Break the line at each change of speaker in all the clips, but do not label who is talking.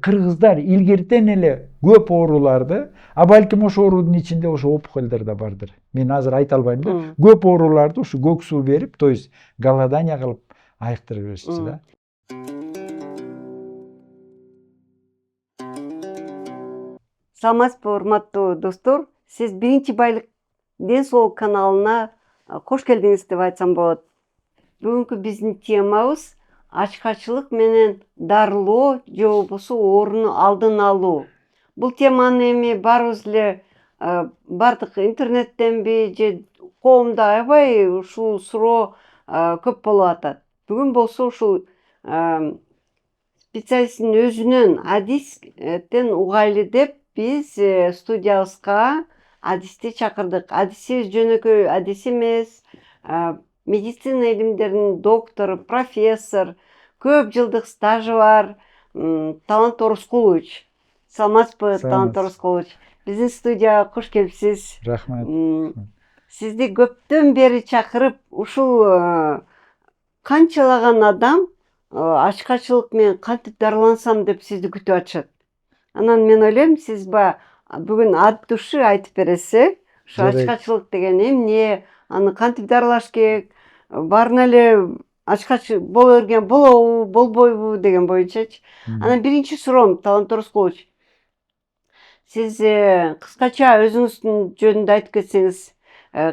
Кыргыздар илгертен эле көп ооруларды, а балким ошо оорунун ичинде ошо опухолдор да бардыр. Мен азыр айта албайм да. Көп ооруларды ушу көк суу берип, то есть голодание кылып айыктыра беришчи да.
Саламатсызбы, урматтуу достор. Сиз Биринчи байлык ден соолук каналына кош келдиңиз деп айтсам болот. Бүгүнкү биздин темабыз ачкачылык менен дарылоо же болбосо ооруну алдын алуу. Бул теманы эми баарыбыз эле бардык интернеттенби же коомдо аябай ушул суроо көп болуп атат. Бүгүн болсо ушул специалисттин өзүнөн адистен угайлы деп биз студиябызга адисти чакырдык. Адисибиз жөнөкөй адис эмес, медицина илимдеринин доктору, профессор, көп жылдык стажы бар Талант Орускулович. Саламатсызбы, Талант Орускулович? Биздин студияга кош келипсиз.
Рахмат.
Сизди көптөн бери чакырып, ушул канчалаган адам ачкачылык менен кантип дарылансам деп сизди күтүп атышат. Анан мен ойлойм, сиз бүгүн от души айтып бересиз, ушу ачкачылык деген эмне, аны кантип дарылаш керек, баарына эле ачкач боло берген болобу, болбойбу деген боюнчачы. Анан биринчи суроом, Талант Орускулович, сиз кыскача өзүңүздүн жөнүндө айтып кетсеңиз,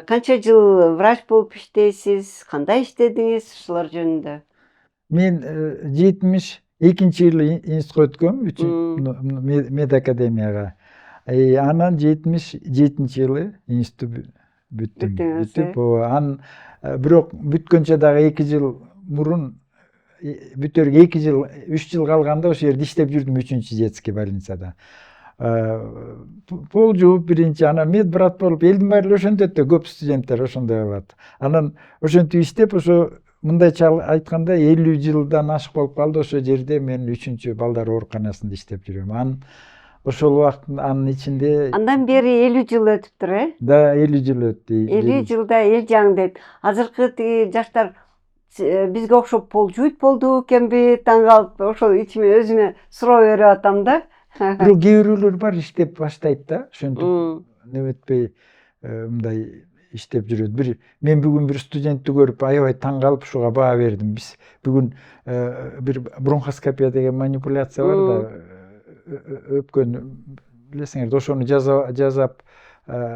канча жыл врач болуп иштейсиз, кандай иштедиңиз, ушулар жөнүндө?
Мен 72-жылы институтка өткөм, медакадемияга. Анан 77-жылы институт бүтүп, бирок бүткөнчө дагы 2 жыл мурун бүтөргө 2 жыл, 3 жыл калганда ошол жерде иштеп жүрдүм 3-чү детский больницада. Пол жууп биринчи, анан медбрат болуп, элдин баары ошентет да, көп студенттер ошондой болот. Анан ошентип иштеп, ошо мындайча айтканда 50 жылдан ашык болуп калды. Ошол жерде мен 3-чү балдар ооруканасында иштеп жүрөм. Ошол убакыт анын ичинде
Андан бери 50 жыл өтүптүр,
Да, 50 жыл өттү.
50 жылда эл жаңдайт. Азыркы тиги жаштар бизге окшоп пол жуйт болду экенби, таң калып, ошол ичиме өзүмө суроо берип атам да.
Бирок кээ бирөөлөр бар, иштеп баштайт да, ошентип неметпей мындай иштеп жүрөт. Мен бүгүн бир студентти көрүп аябай таң калып ушуга баа бердим. Биз бүгүн бир бронхоскопия деген манипуляция бар да, өпкөн билесиңер, ошону жасап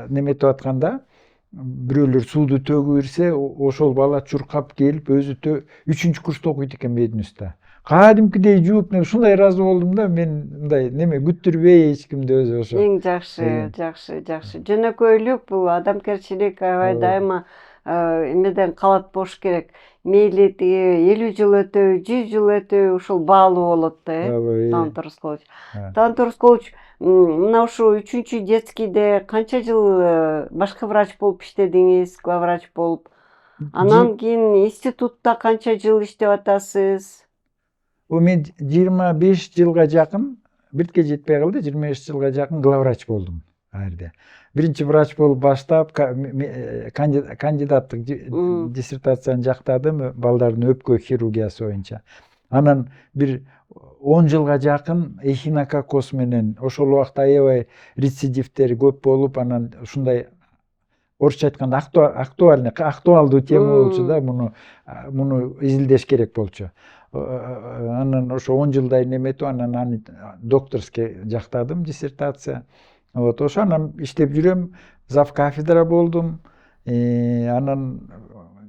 неметип атканда, бирөөлөр сууду төгүп ирсе, ошол бала чуркап келип, өзү 3-чү курста окуйт экен мединститутта. Кадимкидей жууп, ушундай ыраазы болдум да, мен мындай неме күттүрбөй эч кимди өзү ошо.
Эң жакшы. Жөнөкөйлүк, бул адамгерчилик аябай дайыма эмеден калат болуш керек. Мейли тиги 50 жыл өтөбү, 100 жыл өтөбү, ушул баалуу болот да, Талант Орускулович. Талант Орускулович, мына ушу 3-чү детскийде канча жыл башкы врач болуп иштедиңиз, главврач болуп? Анан кийин институтта канча жыл иштеп атасыз?
Мен 25 жылга жакын, биртке жетпей калды, 25 жылга жакын главврач болдум ал жерде. Биринчи врач болуп баштап, кандидаттык диссертацияны жактадым, балдардын өпкө хирургиясы боюнча. Анан бир 10 жылга жакын эхинококкоз менен, ошол убакта аябай рецидивтер көп болуп, анан ушундай орусча айтканда актуалдуу тема болчу да, муну изилдеш керек болчу. Анан ошо 10 жылдай неметип, анан аны докторский жактадым, диссертация. Ошо анан иштеп жүрөм, зав кафедра болдум. Анан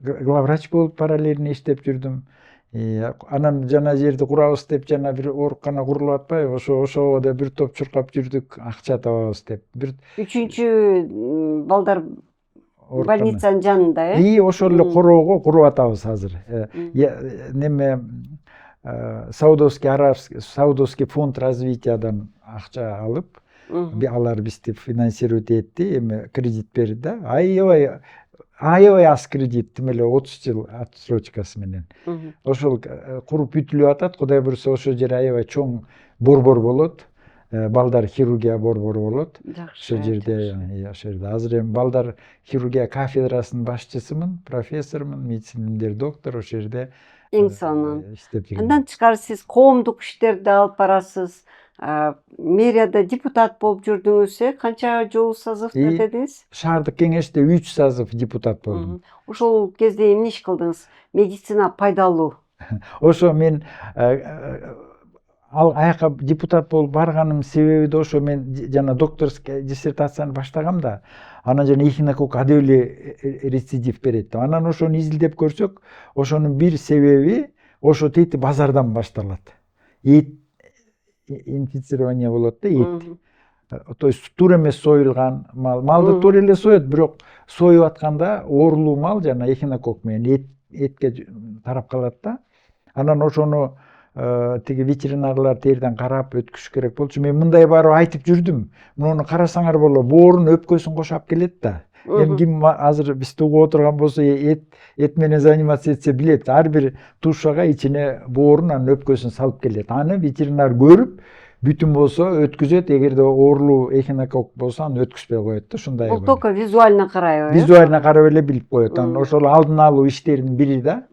главврач болуп параллельно иштеп жүрдүм. Анан жана жерди курабыз деп, жана бир оорукана курулуп атпайбы, ошого да бир топ чуркап жүрдүк, акча табабыз деп.
3-чү балдар больницанын жанында,
ошол эле короого куруп атабыз азыр. Неме Саудовский фонд развитиядан акча алып, алар бизди финансировать этти, эми кредит берди да. Аябай аз кредит, тим эле 30 жыл отсрочкасы менен. Ошол куруп бүтүлүп атат, Кудай буйрса ошол жер аябай чоң борбор болот. Балдар хирургия борбору болот. Ошол жерде, азыр эми балдар хирургия кафедрасынын башчысымын, профессормун, медицина илимдери доктору, ошол жерде
эң сонун.
иштеп жүрөм.
Андан тышкары сиз коомдук иштерди алып барасыз. мэрияда депутат болуп жүрдүңүз, канча жолу созывда дедиңиз?
Шаардык кеңеште 3 созыв депутат болдум.
Ошол кезде эмне иш кылдыңыз? Медицина пайдалуу.
Ошо мен ал аяка депутат болуп барганымдын себеби да ошо, мен жана докторский диссертацияны баштагам да, анан жана эхинококк ады эле рецидив берет да. Анан ошону изилдеп көрсөк, ошонун бир себеби ошо тетип базардан башталат. Эт инфицирование болот да, эт. То есть туура эмес союлган малды туура эле соет, бирок союп атканда оорулуу мал жана эхинококк менен этке тарап калат да. Анан ошону тиги ветеринарлар терден карап өткүзүш керек болчу. Мен мындай барып айтып жүрдүм. Муну карасаңар болот, боорун өпкөсүн кошуп келет да. Эми ким азыр бизди угуп отурган болсо, эт менен заниматься этсе билет. Ар бир тушага ичине боорун, анын өпкөсүн салып келет. Аны ветеринар көрүп, бүтүн болсо өткүзөт, эгерде оорулуу эхинококк болсо аны өткүзбөй коет да, ушундай.
Бул только визуально карайбы.
Визуально карап эле билип коет. Анан ошол алдын алуу иштеринин бири да.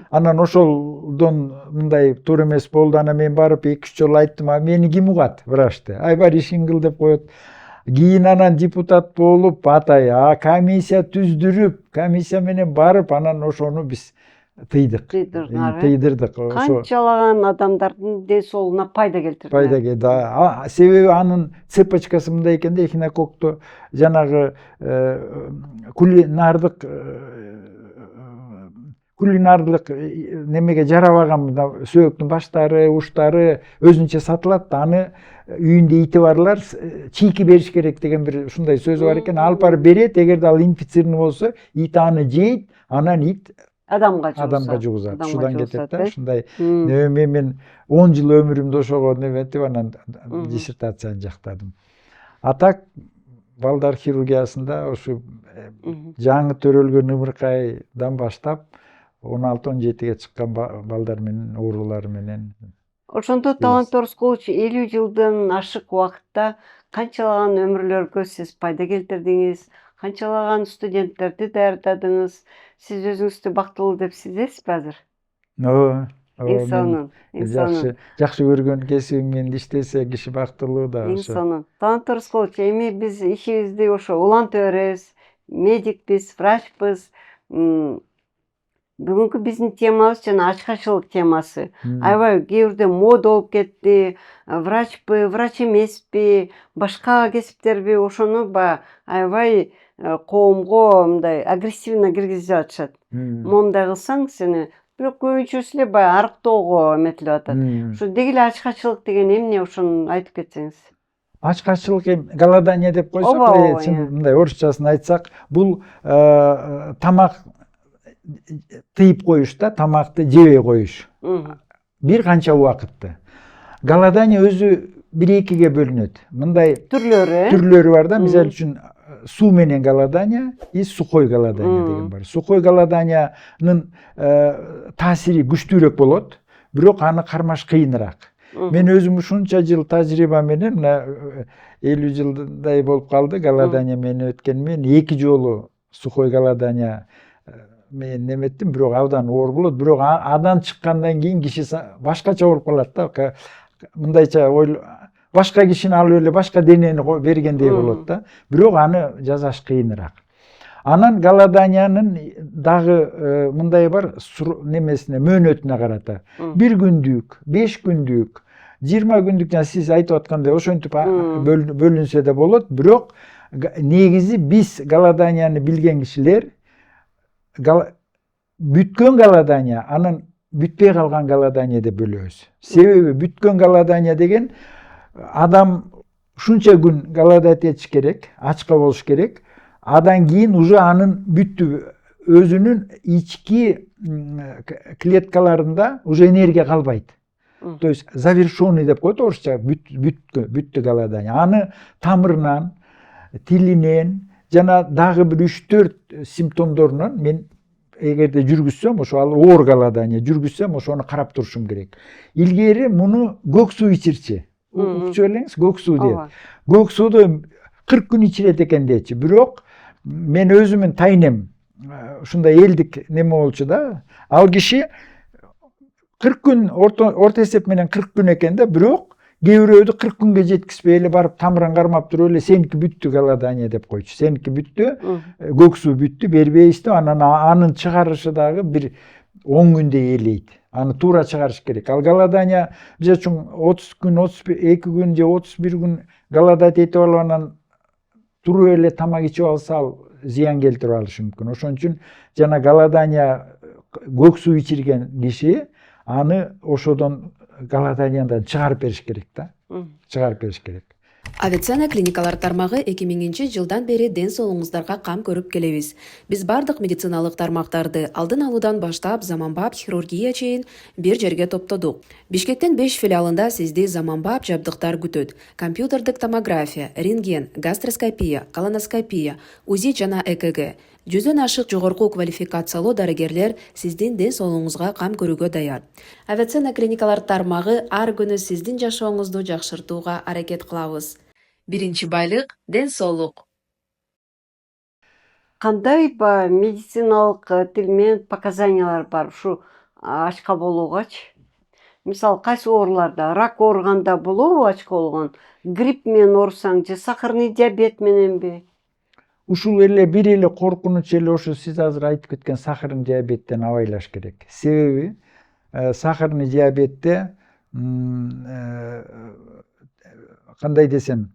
Анан ошолдон мындай туура эмес болду. Анан мен барып 2-3 жолу айттым, мени ким угат, врачты. Бар ишиң кыл деп коет. Кийин анан депутат болуп, атай комиссия түздүрүп, комиссия менен барып, анан ошону биз тыйдырдык.
Канчалаган адамдардын ден соолугуна пайда келтирди.
Пайда келди. Себеби анын цепочкасы мындай экен да, эхинококкту жанагы кулинардык немеге жарабаган сөөктүн баштары, уштары өзүнчө сатылат да. Аны үйүндө ити барлар чийки бериш керек деген бир ушундай сөзү бар экен. Алып барып берет, эгерде ал инфицирован болсо, ит аны жейт, анан ит адамга жугузат. Ушудан кетет да. Ушундай мен 10 жыл өмүрүмдү ошого неметип, анан диссертацияны жактадым. А так балдар хирургиясында ушу жаңы төрөлгөн ымыркайдан баштап 16-17-ге чыккан балдар менен, оорулар менен.
Ошондо талант Орскулович 50 жылдан ашык убакытта канчалаган өмүрлөргө сиз пайда келтирдиңиз, канчалаган студенттерди даярдадыңыз? Сиз өзүңүздү бактылуу деп сезесизби азыр? Инсонун.
Жакшы көргөн кесибим менен иштесе киши бактылуу да.
Инсонун. Талант Орскулович, эми биз ишибизди ошо улантыбыз, медикпиз, врачпыз. Бүгүнкү биздин темабыз жана ачкачылык темасы. Аябай кээ бирде мода болуп кетти. Врачпы, врач эмеспи, башка кесиптерби, ошону аябай коомго мындай агрессивно киргизип атышат. Момундай кылсаң сени, бирок көбүнчөсү эле арыктоого эметилип атат. Ушу деги эле ачкачылык деген эмне, ошону айтып кетсеңиз.
Ачкачылык голодание деп койсок, мындай орусчасын айтсак, бул тамак тыйып коюш да, тамакты жебей коюш. Бир канча убакытты. Голодание өзү 1-2ге бөлүнөт. Мындай түрлөрү бар да. Мисалы үчүн суу менен голодание и сухой голодание деген бар. Сухой голоданиянын таасири күчтүүрөөк болот, бирок аны кармаш кыйыныраак. Мен өзүм ушунча жыл тажрыйба менен, 50 жылдай болуп калды голодание менен өткөнүмө, 2 жолу сухой голодание мен неметтим, бирок абдан оор болот. Бирок адан чыккандан кийин киши башкача болуп калат да. Мындайча башка кишини алып эле башка денени бергендей болот да. Бирок аны жасаш кыйыныраак. Анан голоданиянын дагы мындай бар, немесине, мөөнөтүнө карата. 1 күндүк, 5 күндүк, 20 күндүк, жана сиз айтып аткандай ошентип бөлүнсө да болот. Бирок негизи биз голоданияны билген кишилер бүткөн голодание, анан бүтпөй калган голодание деп бөлөбүз. Себеби бүткөн голодание деген адам ушунча күн голодать этиш керек, ачка болуш керек. Адан кийин уже анын бүттү, өзүнүн ички клеткаларында уже энергия калбайт. То есть завершенный деп коет орусча, бүттү голодание. Аны тамырынан, тилинен, жана дагы бир 3-4 симптомдорунан мен эгерде жүргүзсөм, ошо ал оор голодание жүргүзсөм, ошону карап турушум керек. Илгери муну көк суу ичирчи. Укчу элеңиз, көк суу дейт. Көк сууду 40 күн ичирет экен дечи. Бирок мен өзүмүн тайнем ушундай элдик неме болчу да. Ал киши 40 күн, орто эсеп менен 40 күн экен да, бирок кээ бирөөдү 40 күнгө жеткизбей эле барып тамырын кармап туруп эле сеники бүттү голодание деп койчу. Сеники бүттү, көк суу бүттү, бербейбиз деп анан анын чыгарышы дагы бир 10 күндө ээлейт. Аны туура чыгарыш керек. Ал голодание бизер үчүн 30 күн, 32 күн же 31 күн голодать этип алып анан туруп эле тамак ичип алса ал зыян келтирип алышы мүмкүн. Ошон үчүн жана голодание көк суу ичирген киши аны ошодон голоданиядан чыгарып бериш керек да. Чыгарып бериш керек.
Авиценна клиникалар тармагы 2000-жылдан бери ден соолугуңуздарга кам көрүп келебиз. Биз бардык медициналык тармактарды алдын алуудан баштап заманбап хирургия чейин бир жерге топтодук. Бишкектин 5 филиалында сизди заманбап жабдыктар күтөт. Компьютердик томография, рентген, гастроскопия, колоноскопия, УЗИ жана ЭКГ. 100дөн ашык жогорку квалификациялуу дарыгерлер сиздин ден соолугуңузга кам көрүүгө даяр. Авиценна клиникалар тармагы ар күнү сиздин жашооңузду жакшыртууга аракет кылабыз. Биринчи байлык – ден соолук.
Кандай медициналык тил менен показаниялар бар ушу ачка болуугачы? Мисалы, кайсы ооруларда, рак ооруганда болобу ачка болгон? Грипп менен оорусаң же сахарный диабет мененби?
Ушул эле бир эле коркунуч эле ошо сиз азыр айтып кеткен сахарный диабеттен абайлаш керек. Себеби сахарный диабетте кандай десем,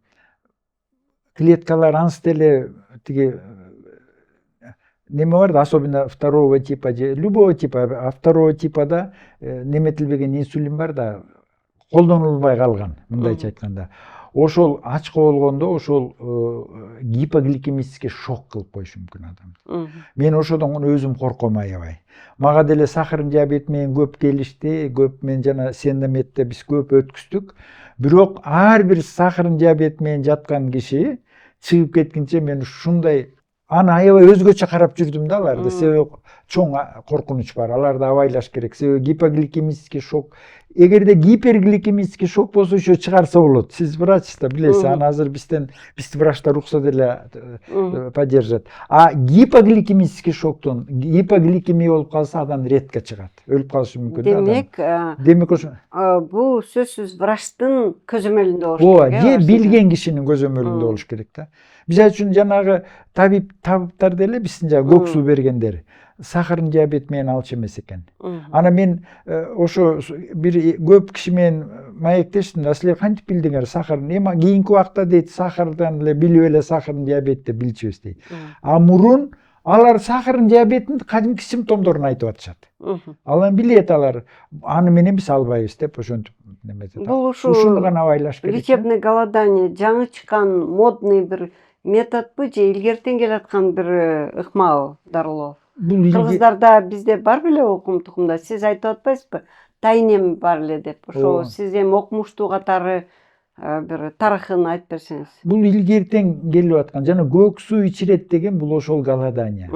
клеткалар ансы деле тиги неме бар да, особенно второго типа же любого типа, а второго типада неметилбеген инсулин бар да, колдонулбай калган, мындайча айтканда. Ошол ачка болгондо ошол гипогликемический шок кылып коюшу мүмкүн адам. Мен ошодон өзүм корком аябай. Мага деле сахарный диабет менен көп келишти, көп мен жана сендометте биз көп өткүздүк. Бирок ар бир сахарный диабет менен жаткан киши чыгып кеткенче мен ушундай аны аябай өзгөчө карап жүрдүм да аларды. Себеби чоң коркунуч бар. Аларды абайлаш керек. Себеби гипогликемический шок. Эгерде гипергликемический шок болсо еще чыгарса болот. Сиз врач да билесиз, аны азыр бизди врачтар рухсат эле поддержат. А гипогликемический шоктон гипогликемия болуп калса адам редко чыгат. Өлүп калышы мүмкүн да. Демек ошо
бул сөзсүз врачтын көзөмөлүндө болуш керек.
Же билген кишинин көзөмөлүндө болуш керек да. Бизер үчүн жанагы табиптар деле биздин көк суу бергендер сахарный диабет менен алчу эмес экен. Ана мен ошо бир көп киши менен маектештим да, силер кантип билдиңер сахарный? Эми кийинки убакта дейт сахардан эле билип эле сахарный диабет деп билчүбүз дейт. А мурун алар сахарный диабеттин кадимки симптомдорун айтып атышат. Алар билет алар. Аны менен биз албайбыз деп ошентип неметет.
Бул
ушуну гана абайлаш керек.
Лечебный голодание жаңы чыккан модный бир методбу же илгертен келаткан бир ыкма дарылоо? Кыргыздарда бизде бар беле окум тукумда? Сиз айтып атпайсызбы? Тайнем бар эле деп. Ошо сиз эми окумуштуу катары бир тарыхын айтып берсеңиз.
Бул илгертен келип аткан жана көк суу ичирет деген бул ошол голодание.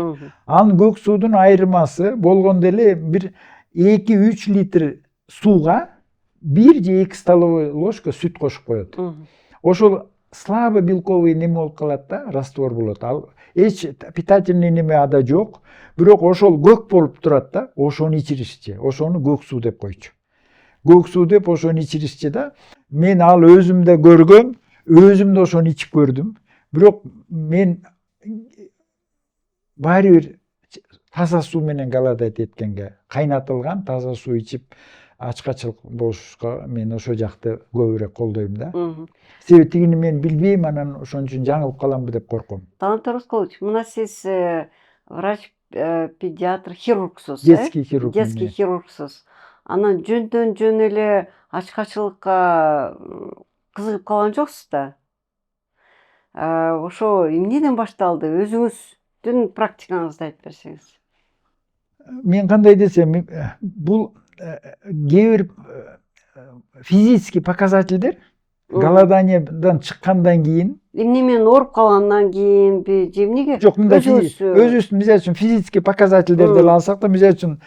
Анын көк суудун айырмасы болгондо эле бир 2-3 литр сууга 1 же 2 столовый ложка сүт кошуп коет. Ошол слабо белковый неме болуп калат да, раствор болот. Ал эч питательный неме ада жок. Бирок ошол көк болуп турат да, ошону ичиришчи. Ошону көк суу деп койчу. Көк суу деп ошону ичиришчи да. Мен ал өзүмдө көргөм, өзүм да ошону ичип көрдүм. Бирок мен баары бир таза суу менен голодать эткенге, кайнатылган таза суу ичип ачкачылык болушка мен ошол жакты көбүрөөк колдойм да. Себеби тигини мен билбейм, анан ошон үчүн жаңылып каламбы деп корком.
Талант Рыскулович, мына сиз врач, педиатр, хирургсуз,
Детский хирург.
Детский хирургсуз. Анан жөндөн жөн эле ачкачылыкка кызыгып калган жоксуз да? Ошо эмнеден башталды? Өзүңүздүн практикаңызды айтып берсеңиз.
Мен кандай десем, бул кээ бир физический показательдер голоданиядан чыккандан кийин
эмне менен ооруп калгандан кийинби же эмнеге?
Жок, мындай өзүбүздүн мисалы үчүн физический показательдерди эле алсак да, мисалы үчүн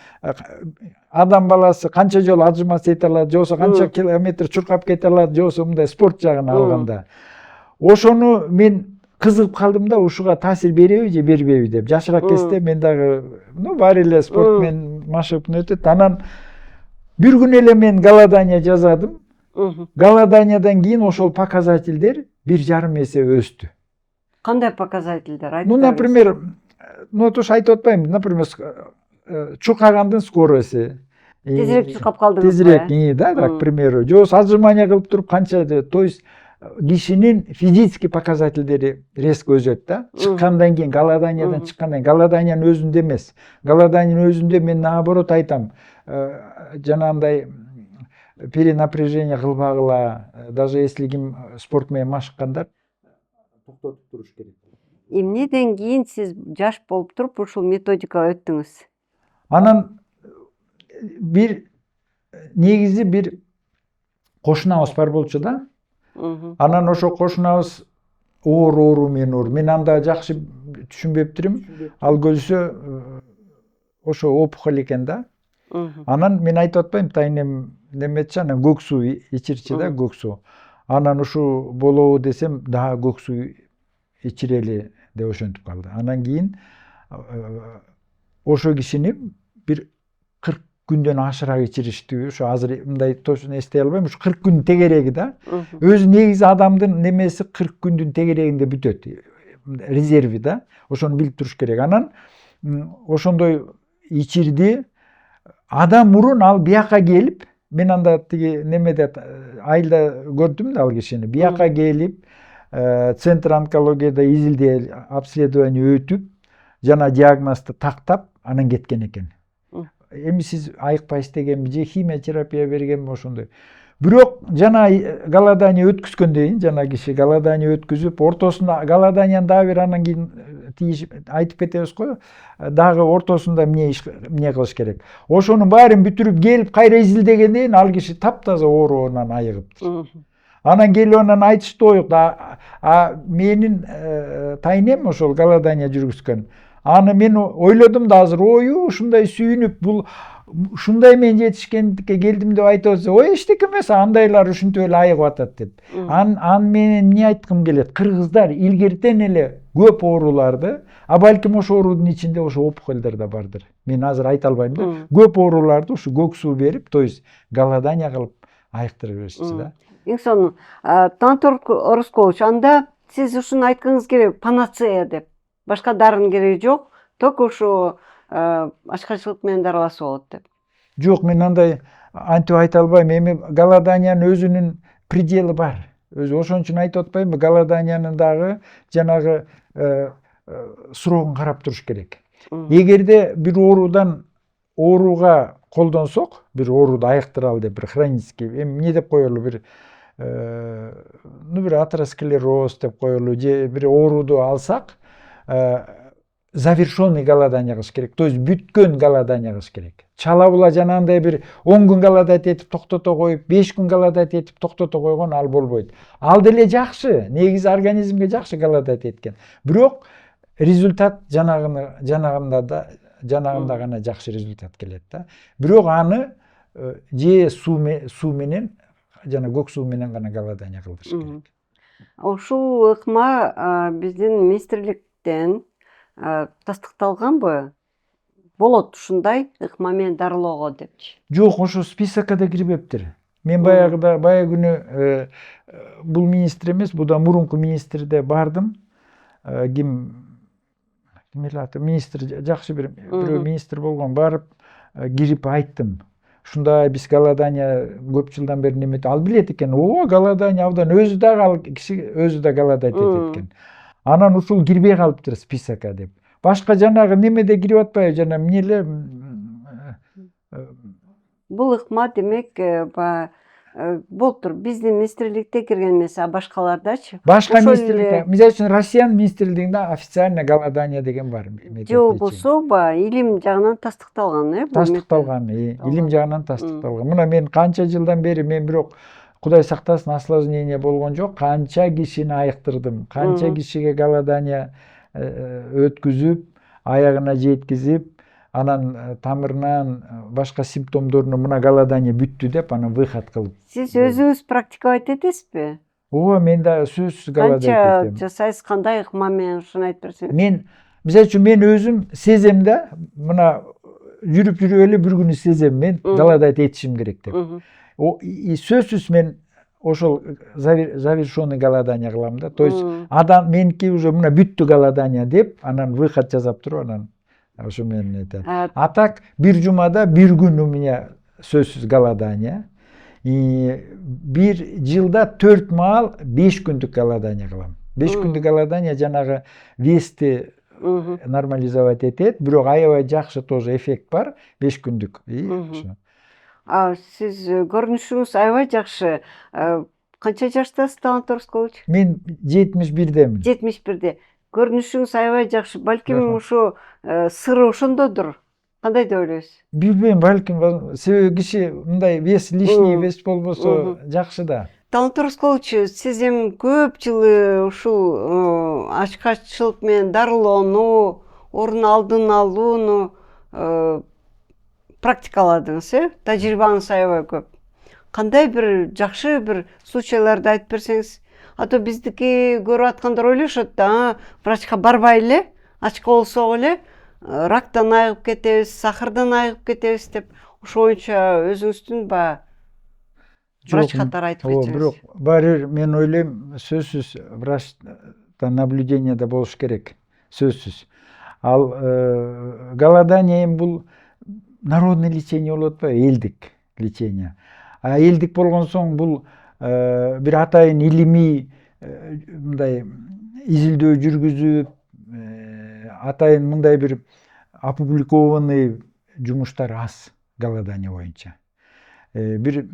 адам баласы канча жолу отжиматься эте алат, же болбосо канча километр чуркап кете алат, же болбосо мындай спорт жагын алганда. Ошону мен кызыгып калдым да, ушуга таасир береби же бербейби деп. Жашыраак кезде мен дагы баары эле спорт менен машыгып өтөт. Анан бир күн эле мен голодание жазадым. Голоданиядан кийин ошол показательдер 1,5 эсе өстү.
Кандай показательдер айтып
Ну,
бериңиз.
например, туш айтып атпайм, например, чуркагандын скорости.
Тезирээк чуркап калдыңыз.
Тезирээк, да, так, к примеру. Же отжимание кылып туруп канча, то есть кишинин физический показательдери резко өзөт да. Чыккандан кийин, голоданиядан чыккандан кийин, голоданиянын өзүндө эмес. Голоданиянын өзүндө мен наоборот айтам, жанагындай перенапряжение кылбагыла, даже если ким спорт менен машыккандар токтотуп туруш керек.
Эмнеден кийин сиз жаш болуп туруп ушул методикага өттүңүз?
Анан негизи бир кошунабыз бар болчу да. Анан ошо кошунабыз оору менен оорур. Мен анда жакшы түшүнбөптүрүм. Ал көрсө ошо опухоль экен да. Анан мен айтып атпайм, тайнем неметчи, анан көк суу ичирчи да, көк суу. Анан ушу болобу десем, дагы көк суу ичирели деп ошентип калды. Анан кийин ошо кишини бир 40 күндөн ашыраак ичириштүү. Ошо азыр мындай точно эстей албайм. Ушу 40 күндүн тегереги да. Өзү негизи адамдын немеси 40 күндүн тегерегинде бүтөт. Резерви да. Ошону билип туруш керек. Анан ошондой ичирди. Адам мурун ал бияка келип, мен анда тиги немеде айылда көрдүм да ал кишини. Бияка келип, центр онкологияда изилдей обследование өтүп, жана диагнозду тактап, анан кеткен экен. Эми сиз айыкпайсыз дегенби, же химия терапия бергенби ошондой. Бирок жана голодание өткүзгөндөн кийин, жана киши голодание өткүзүп, ортосунда голоданияны дагы бир анан кийин айтып кетебиз го, дагы ортосунда эмне кылыш керек. Ошонун баарын бүтүрүп келип кайра изилдегенден кийин ал киши таптаза ооруунан айыгыптыр. Анан келип анан айтышты оюк да, менин тайнем ошол голодание жүргүзгөн. Аны мен ойлодум да азыр, ушундай сүйүнүп, бул ушундай мен жетишкендикке келдим деп айтып атса, эчтеке эмес, андайлар ушинтип эле айыгып атат деп. Аны менен эмне айткым келет? Кыргыздар илгертен эле көп ооруларды, балким ошо оорудун ичинде ошо опухольдер да бардыр. Мен азыр айта албайм да. Көп ооруларды ушу көк суу берип, то есть голодание кылып айыктыра беришчи да.
Эң сонун, Тантур Орускович, анда сиз ушуну айткыңыз керек, панацея деп. Башка дарынын кереги жок, только ушу ачкачылык менен дарыласа болот деп.
Жок, мен андай антип айта албайм. Эми голоданиянын өзүнүн пределы бар. Өзү ошон үчүн айтып атпаймынбы, голоданиянын дагы жанагы срогун карап туруш керек. Эгерде бир ооруга колдонсок, бир ооруду айыктыралы деп, бир хронический, эми эмне деп коелу, бир атеросклероз деп коелу, же бир ооруду алсак, завершенный голодание кылыш керек. То есть бүткөн голодание кылыш керек. Чала була жанагындай бир 10 күн голодать этип токтото коюп, 5 күн голодать этип токтото койгон ал болбойт. Ал деле жакшы, негизи организмге жакшы голодать эткен. Бирок результат жанагында гана жакшы результат келет да. Бирок аны же суу менен, жана көк суу менен гана голодание кылдырыш керек.
Ушул ыкма биздин министрликтен тастыкталганбы? Болот ушундай ыкма менен дарылоого депчи.
Жок, ошо списокко да кирбептир. Мен баягы күнү бул министр эмес, бул да мурунку министрде бардым. Ким эле аты, министр, жакшы бирөө министр болгон, барып кирип айттым. Ушундай биз голодание көп жылдан бери неметип, ал билет экен. Голодание абдан, өзү дагы ал киши өзү да голодать этет экен. Анан ушул кирбей калыптыр списокко деп. Башка жанагы немеде кирип атпайбы, жана эмне эле
Бул ыкма демек болуптур. Биздин министрликте кирген эмес, башкалардачы?
Башка министрликте, мисалы үчүн Россиянын министрлигинде официально голодание деген бар.
Же болбосо илим жагынан тастыкталган,
Тастыкталган, илим жагынан тастыкталган. Мына мен канча жылдан бери, мен бирок Кудай сактасын, осложнение болгон жок. Канча кишини айыктырдым, канча кишиге голодание өткүзүп, аягына жеткизип, анан тамырынан башка симптомдоруна мына голодание бүттү деп, анан выход кылып.
Сиз өзүңүз практиковать этесизби?
Мен да сөзсүз голодать
Канча
этем.
жасайсыз, кандай ыкма менен ушуну айтып берсеңиз?
Мен, мисалы үчүн, мен өзүм сезем да, мына жүрүп эле бир күнү сезем, мен голодать этишим керек деп. Сөзсүз мен ошол завершенный голодание кылам да. То есть адам меники уже мына бүттү голодание деп, анан выход жасап туруп, анан ошо менен айтат. А так бир жумада бир күн у меня сөзсүз голодание. Бир жылда 4 маал 5 күндүк голодание кылам. 5 күндүк голодание жанагы вести нормализовать этет, бирок аябай жакшы тоже эффект бар 5 күндүк.
Сиз көрүнүшүңүз аябай жакшы. Канча жаштасыз, Талант Орускович?
Мен 71-демин.
71-де. Көрүнүшүңүз аябай жакшы. Балким ушу сыры ошондодур. Кандай деп ойлойсуз?
Билбейм, балким себеби киши мындай вес лишний вес болбосо жакшы да.
Талант Орускович, сиз эми көп жыл ушул ачкаччылык менен дарылоону, орун алдын алууну практикаладыңыз, тажрыйбаңыз аябай көп. Кандай бир жакшы бир случайларды айтып берсеңиз? А то биздики көрүп аткандар ойлошот да, врачка барбай эле, ачка болсок эле, рактан айыгып кетебиз, сахардан айыгып кетебиз деп, ошо боюнча өзүңүздүн врач катары айтып кетсеңиз.
Бирок баары мен ойлойм, сөзсүз врачта наблюдениеде болуш керек, сөзсүз. Ал голодание бул народный лечение болот атпайбы, элдик лечение. А элдик болгон соң бул бир атайын илимий мындай изилдөө жүргүзүп, атайын мындай бир опубликованный жумуштар аз голодание боюнча. Бир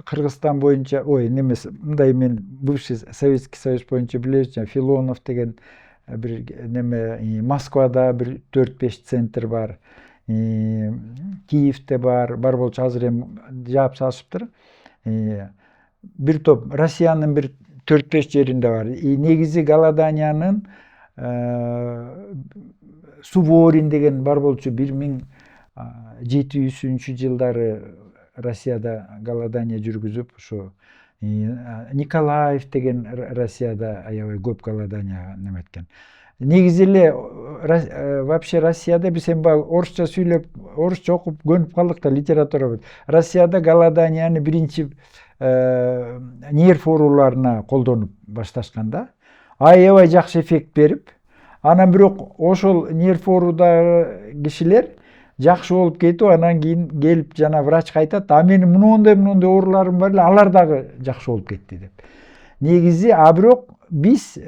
Кыргызстан боюнча, немес, мындай мен бывший Советский Союз боюнча билебиз, Филонов деген бир неме, Москвада бир 4-5 центр бар. Киевте бар болчу, азыр эми жаап салышыптыр. Бир топ Россиянын бир 4-5 жеринде бар. Негизи голоданиянын Суворин деген бар болчу 1700 жылдары Россияда голодание жүргүзүп, ошо Николаев деген Россияда аябай көп голодание неметкен. Негизи эле вообще Россияда биз эми орусча сүйлөп, орусча окуп көнүп калдык да, литература. Россияда голоданияны биринчи нерв ооруларына колдонуп башташкан да. Аябай жакшы эффект берип, анан бирок ошол нерв оорудагы кишилер жакшы болуп кетип, анан кийин келип жана врачка айтат, а менин мындай ооруларым бар эле, алар дагы жакшы болуп кетти деп. Негизи, бирок биз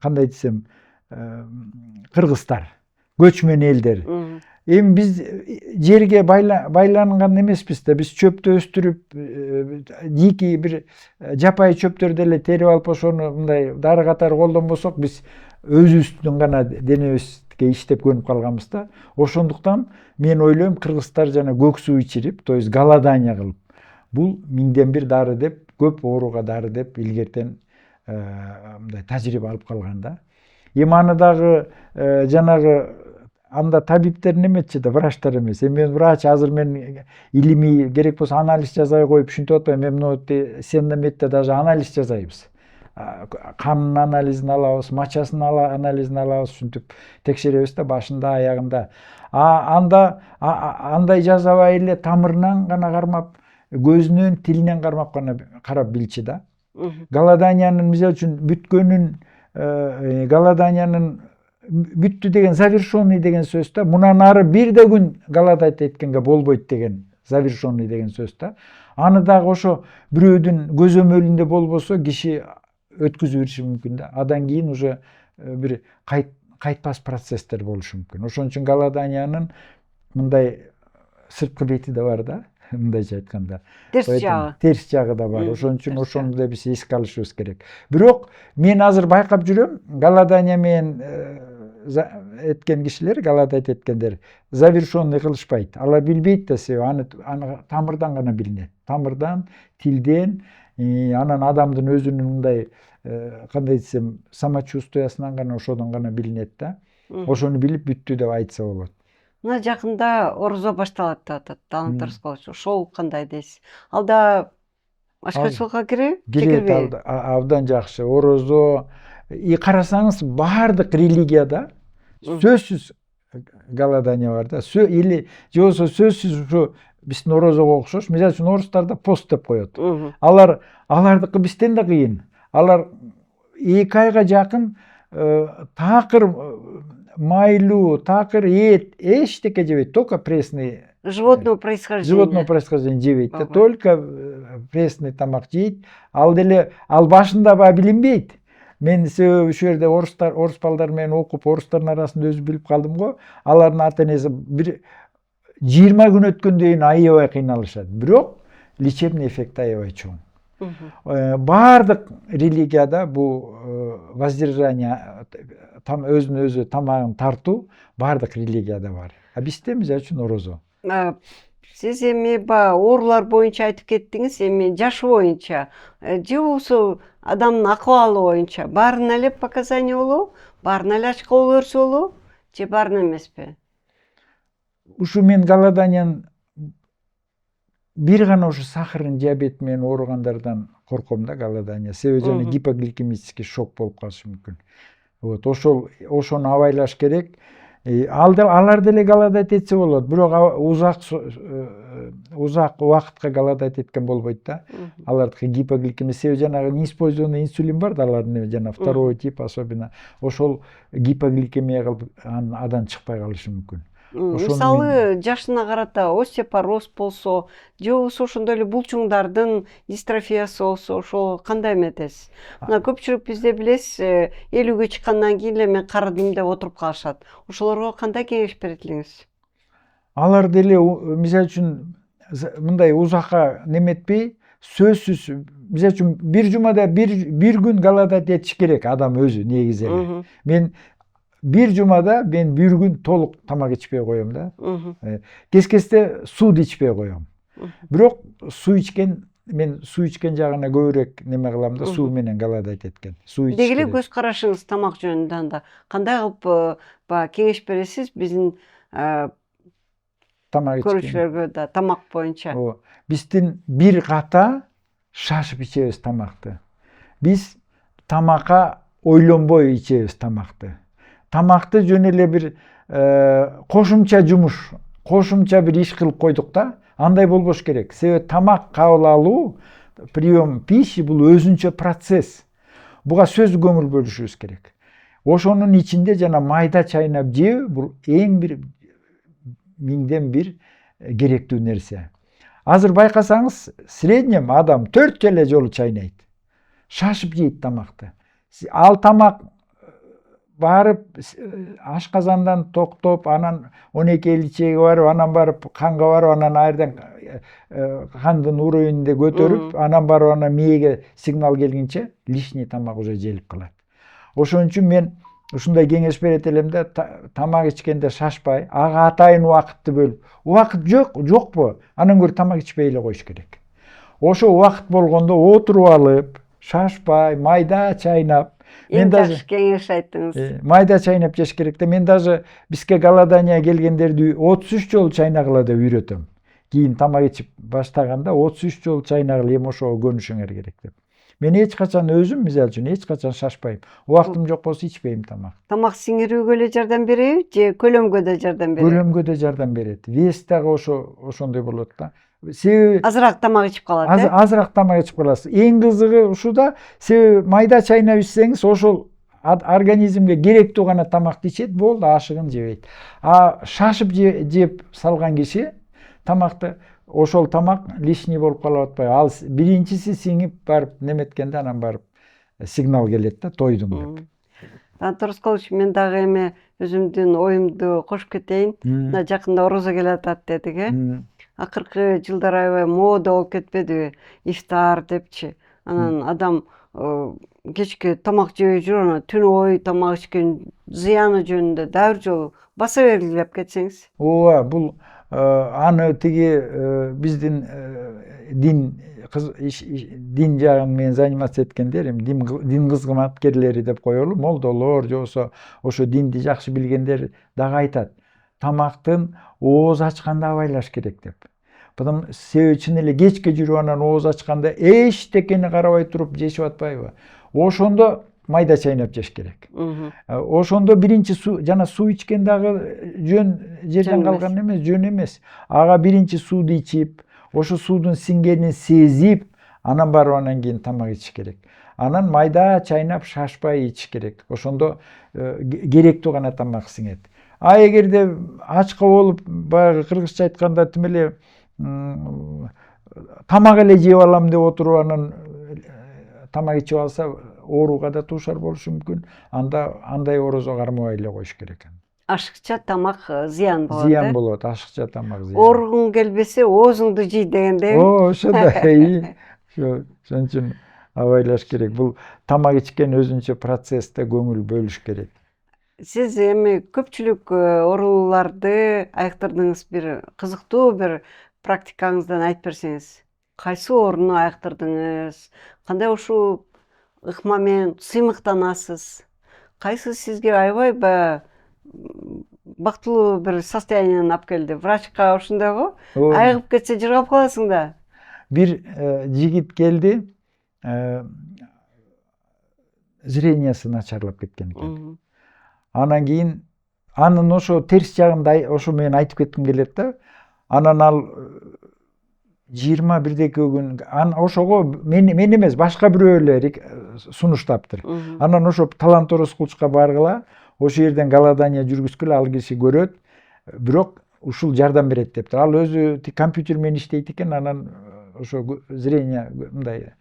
кандай десем, кыргыздар, көчмөн элдер. Эми биз жерге байланган эмеспиз да, биз чөптү өстүрүп, дикий бир жапайы чөптөрдү эле терип алып, ошону мындай дары катары колдонбосок, биз өзүбүздүн гана денебизге иштеп көнүп калганбыз да. Ошондуктан мен ойлойм, кыргыздар жана көк суу ичирип, то есть голодание кылып, бул миңден бир дары деп, көп ооруга дары деп илгертен мындай тажрыйба алып калган да. Эми аны дагы жанагы анда табиптер неметчи да, врачтар эмес. Эми мен врач, азыр мен илимий керек болсо анализ жасай коюп, ушинтип атпайм. Мен мына Сеннаметте даже анализ жасайбыз. Канын анализин алабыз, мачасынын анализин алабыз, ушинтип текшеребиз да, башында, аягында. Андай жасабай эле тамырынан гана кармап, көзүнөн, тилинен кармап гана карап билчи да. Голоданиянын мисалы үчүн бүткөнүн, голоданиянын бүттү деген, завершенный деген сөз да. Мунан ары бир да күн голодать эткенге болбойт деген, завершенный деген сөз да. Аны дагы ошо бирөөдүн көзөмөлүндө болбосо киши өткүзүп бериши мүмкүн да. Адан кийин уже бир кайтпас процесстер болушу мүмкүн. Ошон үчүн голоданиянын мындай сырткы бети да бар да, мындайча айтканда. Терс жагы да бар. Ошон үчүн ошону да биз эске алышыбыз керек. Бирок мен азыр байкап жүрөм, голодание менен эткен кишилер, голодать эткендер завершенный кылышпайт. Алар билбейт да себеби, аны тамырдан гана билинет. Тамырдан, тилден, анан адамдын өзүнүн мындай кандай десем, самочувствиясынан гана, ошодон гана билинет да. Ошону билип бүттү деп айтса болот.
Мына жакында орозо башталат деп атат, Талант Орускович. Ошол кандай дейсиз? Ал да ачкачылыкка киреби?
Кирет, абдан жакшы. Орозо, карасаңыз, баардык религияда сөзсүз голодание бар да. Или же болсо сөзсүз ушу биздин орозого окшош. Мисалы үчүн орустарда пост деп коет.
Мгм.
Алардыкы бизден да кыйын. Алар 2 айга жакын такыр майлуу, такыр эт, эчтеке жебейт, только пресный
Животного происхождения.
животного происхождения жебейт да,
Ага.
только пресный тамак жейт. Ал деле ал башында баа билинбейт. Мен себеби ушул жерде орус балдар менен окуп, орустардын арасында өзү билип калдым го. Алардын ата энеси бир 20 күн өткөндөн кийин аябай кыйналышат. Бирок лечебный эффект аябай чоң.
Мгм.
Бардык религияда бу воздержание, өзүнө өзү тамагын тартуу бардык религияда бар. А бизде мисалы үчүн орозо.
Сиз эми баягы оорулар боюнча айтып кеттиңиз, эми жаш боюнча же болбосо адамдын акыбалы боюнча баарына эле показания болобу? Баарына эле ачка боло берсе болобу? Же баарына эмеспи?
Ушу мен голоданиянын бир гана ушу сахарный диабет менен ооругандардан корком да, голодание. Себеби жана
Мгм.
гипогликемический шок болуп калышы мүмкүн. Вот ошону абайлаш керек. Алар деле голодать этсе болот, бирок узак убакытка голодать эткен болбойт да.
Мгм.
Алардыкы гипогликемия, себеби жанагы неиспользованный инсулин бар да алардын, жана второй тип особенно. Ошол гипогликемия кылып андан чыкпай калышы мүмкүн.
Мисалы жашына карата остеопороз болсо, же болбосо ошондой эле булчуңдардын дистрофиясы болсо, ошол кандай эметесиз? Мына көпчүлүк бизде билесиз, 50ге чыккандан кийин эле мен карыдым деп отуруп калышат. Ошолорго кандай кеңеш берет элеңиз?
Алар деле мисалы үчүн мындай узакка неметпей, сөзсүз, мисалы үчүн бир жумада бир күн голодать этиш керек адам өзү негизи эле. Мен бир жумада бир күн толук тамак ичпей коем да. Кес-кесте суу ичпей коем. Бирок мен суу ичкен жагына көбүрөөк неме кылам да, суу менен голодать эткен. Суу ичиш
Деги эле
керек.
көз карашыңыз тамак жөнүндө анда кандай кылып баягы кеңеш бересиз биздин
Тамак ичкен.
көрүүчүлөргө да тамак боюнча?
Биздин бир ката шашып ичебиз тамакты. Биз тамакка ойлонбой ичебиз тамакты. Тамакты жөн эле бир кошумча жумуш, кошумча бир иш кылып койдук да, андай болбош керек. Себеби тамак кабыл алуу, прием пищи бул өзүнчө процесс. Буга сөз көңүл бөлүшүбүз керек. Ошонун ичинде жана майда чайнап жөө бул эң бир миңден бир керектүү нерсе. Азыр байкасаңыз, среднем адам 4 эле жолу чайнайт. Шашып жейт тамакты. Ал тамак барып ашказандан токтоп, анан 12 илчеге барып, анан барып канга барып, анан айрдан кандын уровенинде көтөрүп, анан барып анан мээге сигнал келгенче лишний тамак уже желип калат. Ошон үчүн мен ушундай кеңеш берет элем да, тамак ичкенде шашпай, ага атайын убакытты бөлүп. Убакыт жокпу? Анан көрө тамак ичпей эле коюш керек. Ошо убакыт болгондо отуруп алып, шашпай, майда чайнап,
Эң жакшы кеңеш айттыңыз.
Майда чайнап жеш керек да. Мен даже бизге голодание келгендерди 33 жолу чайнагыла деп үйрөтөм. Кийин тамак ичип баштаганда 33 жолу чайнагыла, эми ошого көнүшүңөр керек деп. Мен эч качан өзүм мисалы үчүн эч качан шашпайм. Убактым жок болсо ичпейм тамак.
Тамак сиңирүүгө эле жардам береби же көлөмгө да жардам береби?
Көлөмгө да жардам берет. Вес дагы ошондой болот да. Себеби
азыраак тамак ичип калат,
азыраак тамак ичип каласыз. Эң кызыгы ушуда, себеби майда чайнап ичсеңиз, ошол организмге керектүү гана тамакты ичет, болду, ашыгын жебейт. Шашып жеп салган киши тамакты, ошол тамак лишний болуп калып атпайбы? Ал биринчиси сиңип барып неметкенде анан барып сигнал келет да, тойдуң деп.
Антон Рысколович, мен дагы эми өзүмдүн оюмду кошуп кетейин. Мына жакында орозо келатат дедик, акыркы жылдары аябай мода болуп кетпедиби? Ифтар депчи. Анан адам кечке тамак жебей жүрүп, анан түнү бою тамак ичкен зыяны жөнүндө дагы бир жолу баса белгилеп кетсеңиз.
Ооба, бул аны тиги биздин дин жагын менен заниматься эткендер, дин кызматкерлери деп коелу, молдолор же болсо ошо динди жакшы билгендер дагы айтат. Тамактын ооз ачканда абайлаш керек деп. Потому себеби чын эле кечке жүрүп анан ооз ачканда эчтекени карабай туруп жешип атпайбы? Ошондо майда чайнап жеш керек. Ошондо биринчи жана суу ичкен дагы жөн жерден калган эмес, жөн эмес. Ага биринчи сууду ичип, ошо суудун сиңгенин сезип, анан барып анан кийин тамак ичиш керек. Анан майда чайнап шашпай ичиш керек. Ошондо керектүү гана тамак сиңет. А эгерде ачка болуп, баягы кыргызча айтканда тим эле тамак эле жеп алам деп отуруп анан тамак ичип алса ооруга да туушар болушу мүмкүн. Андай орозо кармабай эле коюш керек.
Ашыкча тамак зыян болот.
Зыян болот, ашыкча тамак зыян.
Ооругуң келбесе оозуңду жей дегендей.
Ошондой. Ошон үчүн абайлаш керек. Бул тамак ичкен өзүнчө процессте көңүл бөлүш керек.
Сиз эми көпчүлүк ооруларды айыктырдыңыз, бир кызыктуу бир практикаңыздан айтып берсеңиз. Кайсы ооруну айыктырдыңыз? Кандай ушул ыкма менен сыймыктанасыз? Кайсы сизге аябай бактылуу бир состоянияны алып келди? Врачка ушундайго айыгып кетсе жыргап каласың да.
Бир жигит келди, зрениясы начарлап кеткен экен. Анан кийин анын ошо терс жагында ошо мен айтып кетким келет да. Анан ал 21 күн ошого мен эмес, башка бирөө эле сунуштаптыр. Анан ошо таланторосқулчка баргыла, ошо жерден голодание жүргүзгүлө, ал киши көрөт, бирок ушул жардам берет дептир. Ал өзү компьютер менен иштейт экен, анан ошо зрение мындай.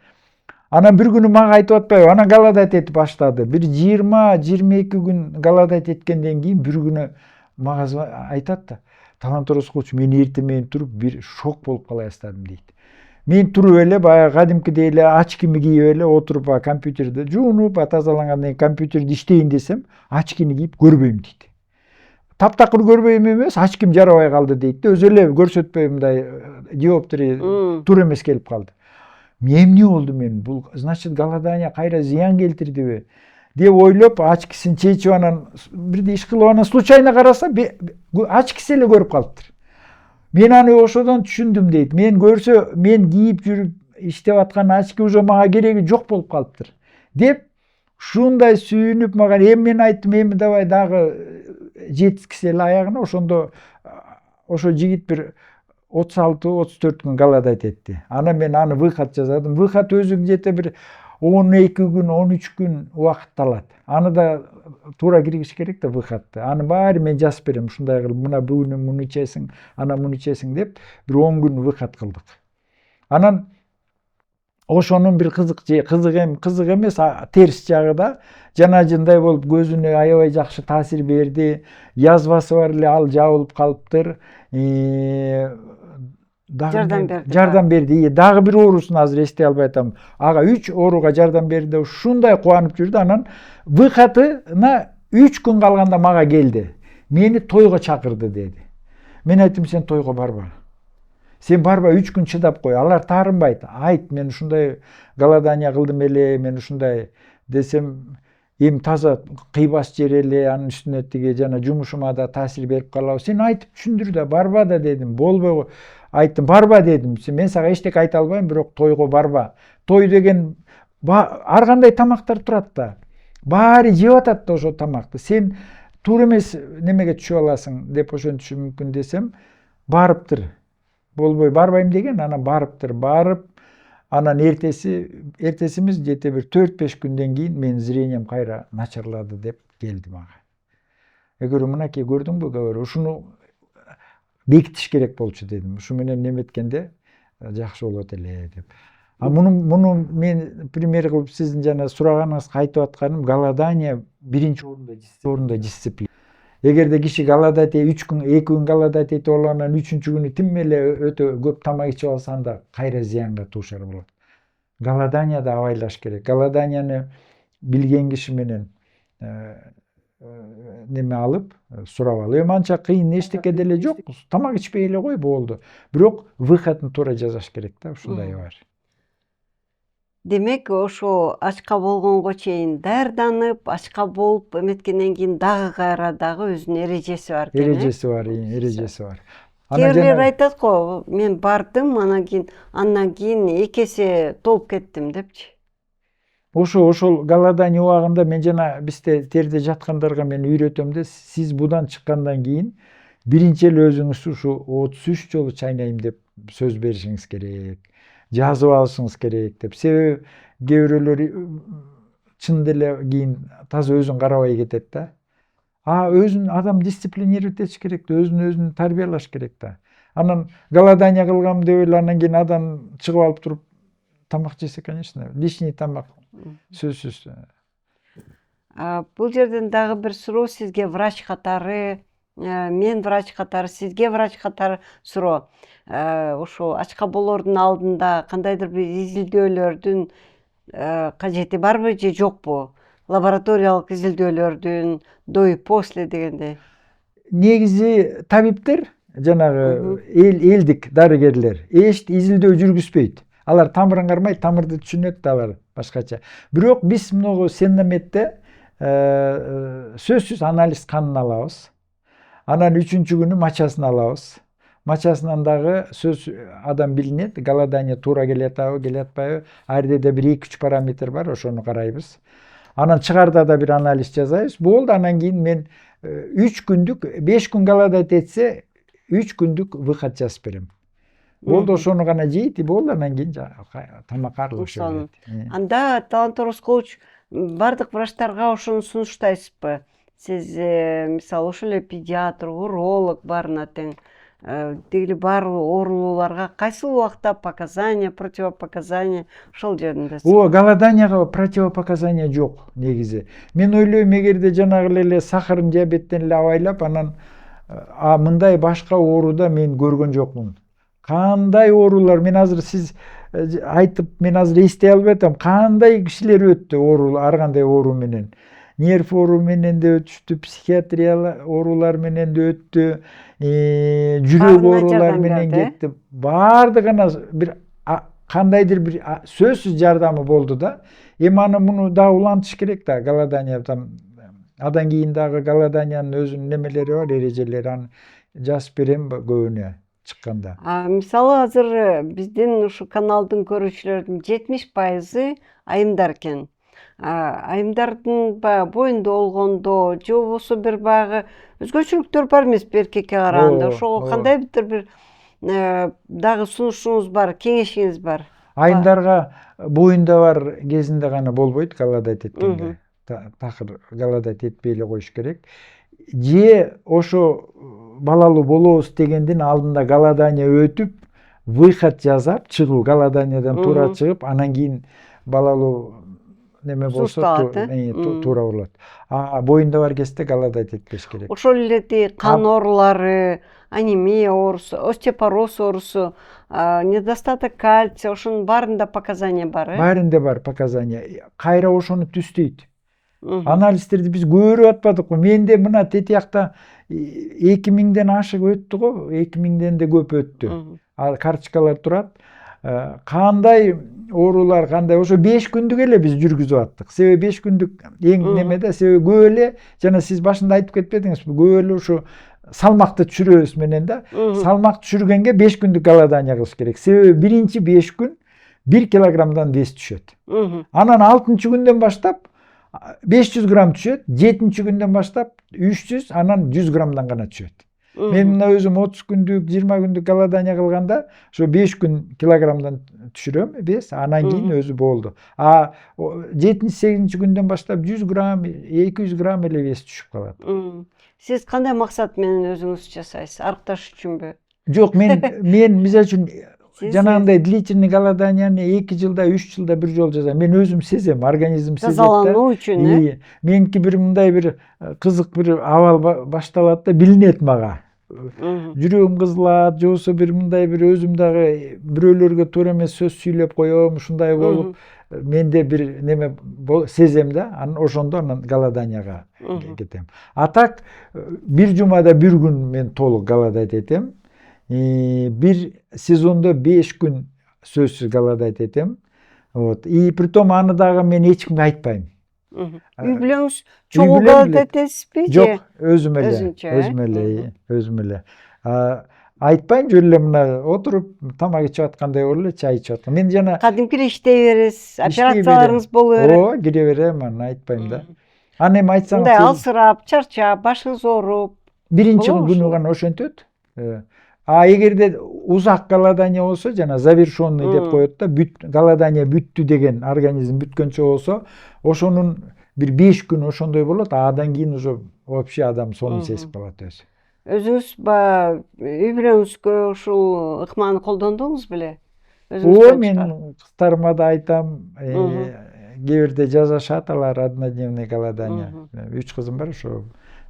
Анан бир күнү мага айтып атпайбы, анан голодать этип баштады. Бир 20-22 күн голодать эткенден кийин бир күнү мага айтат да, таланторосқулчу, мен эртең туруп бир шок болуп кала баштадым дейт. Мен туруп эле баягы кадимкидей эле очкими кийип эле отуруп компьютерди жуунуп, тазалангандан кийин компьютерди иштейин десем, очкини кийип көрбөйм дейт. Таптакыр көрбөйм эмес, очким жарабай калды дейт. Өзү эле көрсөтпөй мындай диоптри туура эмес келип калды. Эмне болду мен? Бул значит голодание кайра зыян келтирдиби деп ойлоп, очкисин чечип анан бирде иш кылып анан случайно караса, очкиси эле көрүп калыптыр. Мен аны ошодон түшүндүм дейт. Мен көрсө, мен кийип жүрүп иштеп аткан очки уже мага кереги жок болуп калыптыр. Деп ушундай сүйүнүп мага мен айттым, эми давай дагы жеткисе эле аягына. Ошондо ошо жигит бир 36-34 күн голодать этти. Анан мен аны выход жаздым. Выход өзү где-то бир 12 күн, 13 күн убакыт алат. Аны да туура киргиш керек да выходты. Аны баары мен жазып берем. Ушундай кылып, мына бүгүн муну ичесиң, ана муну ичесиң деп бир 10 күн выход кылдык. Анан ошонун бир кызык эмес, терс жагы да жана-жындай болуп көзүнө аябай жакшы таасир берди. Язвасы бар эле, ал жабылып калыптыр. Жардам берди. Дагы бир оорусун азыр эстей албай атам. Ага 3 ооруга жардам берди. Ушундай кубанып жүрдү. Анан выходына 3 күн калганда мага келди. Мени тойго чакырды деди. Мен айттым, сен тойго барба. Сен барба, 3 күн чыдап кой. Алар таарынбайт. Айт, мен ушундай голодание кылдым эле, мен ушундай десем, эми таза кыйбас жер эле, анын үстүнө тиги жана жумушума да таасир берип калабы. Сен айтып түшүндүр да, барба да дедим. Болбойбу. Айттым, барба дедим. Мен сага эчтеке айта албайм, бирок тойго барба. Той деген ар кандай тамактар турат да. Баары жеп атат да ошо тамакты. Сен туура эмес немеге түшүп аласың деп ошентиши мүмкүн десем, барыптыр. Болбой барбайм деген, анан барыптыр. Барып, анан эртесимиз жете бир 4-5 күндөн кийин мен зрением кайра начарлады деп келди мага. Эгер мынакей көрдүңбү көбөр, ушуну бекитиш керек болчу дедим. Ушу менен неметкенде жакшы болот эле деп. Муну мен пример кылып сиздин жана сураганыңызга айтып атканым, голодание биринчи орунда дисциплина. Эгерде киши голодать 3 күн, 2 күн голодать этип алгандан 3-чү күнү тим эле өтө көп тамак ичип алса, анда кайра зыянга туушар болот. Голоданияда абайлаш керек. Голоданияны билген киши менен неме алып, сурап алып. Анча кыйын эчтеке деле жок. Тамак ичпей эле кой, болду. Бирок выходун туура жазаш керек да, ушундай бар.
Демек, ошо ачка болгонго чейин даярданып, ачка болуп эметкенден кийин дагы кайра дагы өзүнүн эрежеси бар экен.
Эрежеси бар.
Кээрлер айтат го, мен бардым, андан кийин 2 эсе толуп кеттим депчи.
ошол голодание убагында мен жана бизде терде жаткандарга мен үйрөтөм да, сиз будан чыккандан кийин биринчи эле өзүңүз ушу 33 жолу чайнайм деп сөз беришиңиз керек, жазып алышыңыз керек деп. Себеби кээ бирөөлөр чын деле кийин таза өзүн карабай кетет да. Өзүн адам дисциплинировать этиш керек да, өзүн тарбиялаш керек да. Анан голодание кылгам деп эле анан кийин адам чыгып алып туруп тамак жесе, конечно, лишний тамак сөзсүз.
Бул жерден дагы бир суроо сизге врач катары, мен врач катары, сизге врач катары суроо. Ошо ачка болоордун алдында кандайдыр бир изилдөөлөрдүн кажети барбы же жокпу? Лабораториялык изилдөөлөрдүн до и после дегендей.
Негизи табиптер, жанагы элдик дарыгерлер эч изилдөө жүргүзбөйт. Алар тамырын кармайт, тамырды түшүнөт да алар башкача. Бирок биз могу Сеннаметте сөзсүз анализ канын алабыз. Анан 3-чү күнү мачасын алабыз. Мачасынан дагы сөз адам билинет, голодание туура келе атабы, келе атпайбы. Ар жерде бир 2-3 параметр бар, ошону карайбыз. Анан чыгарда да бир анализ жасайбыз. Болду, анан кийин мен 3 күндүк, 5 күн голодать этсе, 3 күндүк выход жазып берем. Болду, ошону гана жейт, болду, анан кийин тамак аралаша берет.
Анда Талант Ороскович бардык врачтарга ошону сунуштайсызбы? Сиз мисалы ошол эле педиатр, уролог баарына тең дегиле баардык оорулууларга кайсыл убакта показания, противопоказания ошол жеринде?
Голоданияга противопоказания жок негизи. Мен ойлойм, эгерде жанагы эле сахарын, диабеттен эле абайлап, анан мындай башка ооруда мен көргөн жокмун. Кандай оорулар, мен азыр сиз айтып, мен азыр эстей албай атам, кандай кишилер өттү оору, ар кандай оору менен. Нерв оору менен да өтүштү, психиатрия оорулар менен да өттү, жүрөк оорулар менен кетти. Баардыгына бир кандайдыр бир сөзсүз жардамы болду да. Эми аны муну да улантыш керек да, голодание адан кийин дагы голоданиянын өзүнүн немелери бар, эрежелери, аны жазып берем көбүнө чыкканда.
Мисалы азыр биздин ушу каналдын көрүүчүлөрүнүн 70% айымдар экен. Айымдардын боюнда болгондо же болбосо бир баягы өзгөчөлүктөр бар эмеспи эркекке караганда? Ошого кандайдыр бир дагы сунушуңуз бар, кеңешиңиз бар?
Айымдарга боюнда бар кезинде гана болбойт голодать эткенде. Такыр голодать этпей эле коюш керек. Же ошо балалуу болобуз дегендин алдында голодание өтүп, выход жасап, чыгуу, голоданиядан туура чыгып, анан кийин балалуу неме болсо туура болот. Боюнда бар кезде голодать этпеш керек.
Ошол эле кан оорулары, анемия оорусу, остеопороз оорусу, недостаток кальция, ошонун баарында показания бар,
Баарында бар показания. Кайра ошону түздөйт. Анализдерди биз көрүп атпадыкпы? Менде мына тетиякта 2000ден ашык өттү го, 2000ден да көп өттү. Ал карточкалар турат. Кандай оорулар, кандай, ошо 5 күндүк эле биз жүргүзүп аттык. Себеби 5 күндүк эң немеде, себеби көп эле, жана сиз башында айтып кетпедиңизби, көп эле ошо салмакты түшүрөбүз менен да. Салмак түшүргөнгө 5 күндүк голодание кылыш керек. Себеби биринчи 5 күн 1 килограммдан вес түшөт. Анан 6-чы күндөн баштап 500 грамм түшөт, 7-чи күндөн баштап 300, анан 100 граммдан гана түшөт. Мен мына өзүм 30 күндүк, 20 күндүк голодание кылганда, ошо 5 күн килограммдан түшүрөм вес, анан кийин өзү болду. 7-8-чи күндөн баштап 100 грамм, 200 грамм эле вес түшүп калат.
Сиз кандай максат менен өзүңүз жасайсыз? Арыкташ үчүнбү?
Жок, мен мисалы үчүн жанагындай длительный голоданияны 2 жылда, 3 жылда бир жолу жасайм. Мен өзүм сезем, организм сезет да.
Тазалануу үчүн,
Меники бир мындай бир кызык бир абал башталат да, билинет мага. Жүрөгүм кызылат, же болбосо бир мындай бир өзүм дагы бирөөлөргө туура эмес сөз сүйлөп коем, ушундай болуп, менде бир неме сезем да, анан ошондо голоданияга кетем. А так бир жумада бир күн мен толук голодать этем. Бир сезондо 5 күн сөзсүз голодать этем. И притом аны дагы мен эч кимге айтпайм.
Үй бүлөңүз чогуу голодать этесизби?
Жок, өзүм эле. айтпайын, жөн эле мына отуруп тамак ичип аткандай болуп эле чай ичип аткан. Мен жана
Кадимки эле иштей бересиз,
иштей
операцияларыңыз
берем.
боло берет.
Ооба, кире берем, аны айтпайм да. Аны эми айтсаң
Мындай
сиз
алсырап, чарчап, башыңыз ооруп.
биринчи
болобу
күнү
ушул?
гана ошентет. А эгерде узак голодание болсо, жана завершенный деп коет да, голодание бүттү деген, организм бүткөнчө болсо, ошонун бир 5 күн ошондой болот, адан кийин уже вообще адам сонун сезип калат өзү.
Өзүңүз үй бүлөңүзгө ушул ыкманы колдондуңуз беле?
Ооба, мен кыздарыма да айтам, кээ бирде жазышат алар однодневный голодание. 3 кызым бар, ошо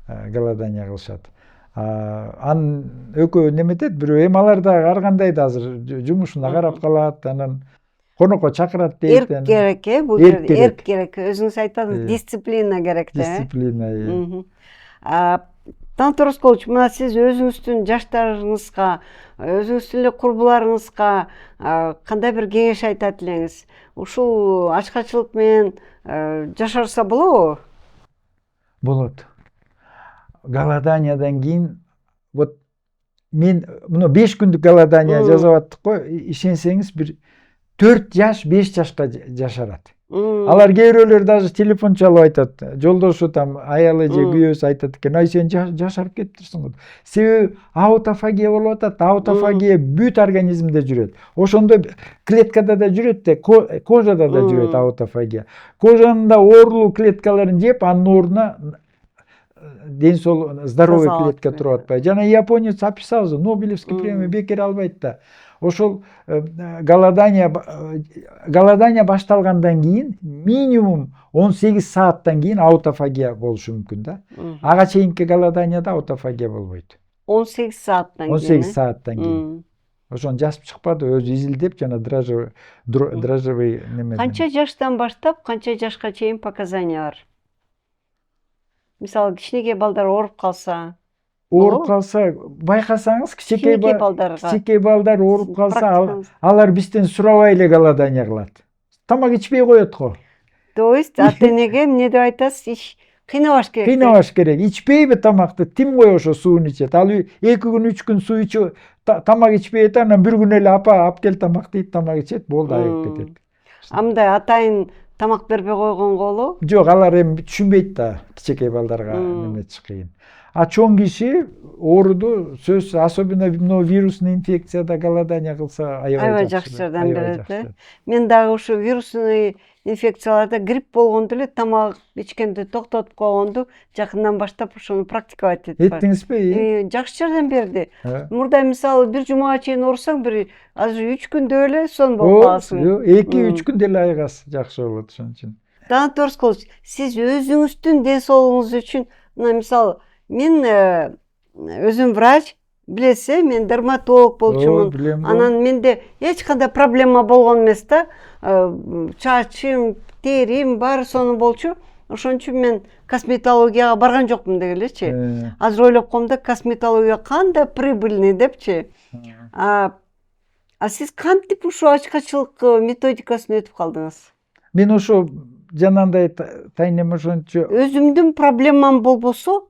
голодание кылышат. Анын экөө неметет, бирөө эми алар да ар кандай да азыр жумушуна карап калат, анан конокко чакырат дейт.
Эрк керек, бул
Эрк
жерде
керек.
эрк керек. Өзүңүз айтасыз, дисциплина керек да.
Дисциплина.
Тант Ороскович, мына сиз өзүңүздүн жаштарыңызга, өзүңүздүн эле курбуларыңызга кандай бир кеңеш айтат элеңиз? Ушул ачкачылык менен жашарса болобу?
Болот. Голоданиядан кийин, вот мен мына 5 күндүк голодание жасап аттык го, ишенсеңиз бир 4 жаш, 5 жашка жашарат. Алар кээ бирөөлөр даже телефон чалып айтат. Жолдошу там аялы же күйөөсү айтат экен, ай сен жашарып кетиптирсиң го. Себеби аутофагия болуп атат, аутофагия бүт организмде жүрөт. Ошондо клеткада да жүрөт да, кожада да жүрөт аутофагия. Кожанын да оорулуу клеткаларын жеп, анын ордуна ден соолук здоровый клетка туруп атпайбы. Жана японец описал, Нобелевский премия бекер албайт да. Ошол голодание башталгандан кийин минимум 18 сааттан кийин аутофагия болушу мүмкүн да. Ага чейинки голоданияда аутофагия болбойт.
18 сааттан кийин.
18 сааттан кийин. Ошону жазып чыкпады, өзү изилдеп жана дрожжевый неме.
Канча жаштан баштап, канча жашка чейин показания бар? Мисалы, кичинекей балдар ооруп калса,
байкасаңыз, кичинекей балдар ооруп калса, алар бизден сурабай эле голодание кылат. Тамак ичпей коет го.
То есть ата-энеге эмне деп айтасыз? Кыйнабаш керек.
Кыйнабаш керек. Ичпейби тамакты, тим кой ошо суун ичет. Ал 2 күн, 3 күн суу ичип, тамак ичпейт, анан бир күн эле апа алып кел тамак дейт, тамак ичет, болду, айыгып кетет.
Мындай атайын тамак бербей койгонго болобу?
Жок, алар эми түшүнбөйт да, кичинекей балдарга неметиш кыйын. А чоң киши ооруду сөзсүз, особенно вирусный инфекцияда голодание кылса аябай
жакшы жардам берет. Мен дагы ушу вирусный инфекцияларда грипп болгондо эле тамак ичкенди токтотуп койгонду жакындан баштап ошону практиковать
эттиңизби?
Жакшы жардам берди. Мурда мисалы бир жумага чейин оорусаң, бир азыр 3 күндө эле сон болуп каласың.
2-3 күндө эле айыгасыз, жакшы болот ошон үчүн.
Тант Ороскович, сиз өзүңүздүн ден соолугуңуз үчүн, мына мисалы, мен өзүм врач, билесиз, мен дерматолог болчумун. Анан менде эч кандай проблема болгон эмес да. Чачым, терим баары сонун болчу. Ошон үчүн мен косметологияга барган жокмун дегелечи. Азыр ойлоп коем да, косметология кандай прибыльный депчи. А сиз кантип ушул ачкачылык методикасын өтүп калдыңыз?
Мен ошо жанагындай тайнем ошончо
өзүмдүн проблемам болбосо,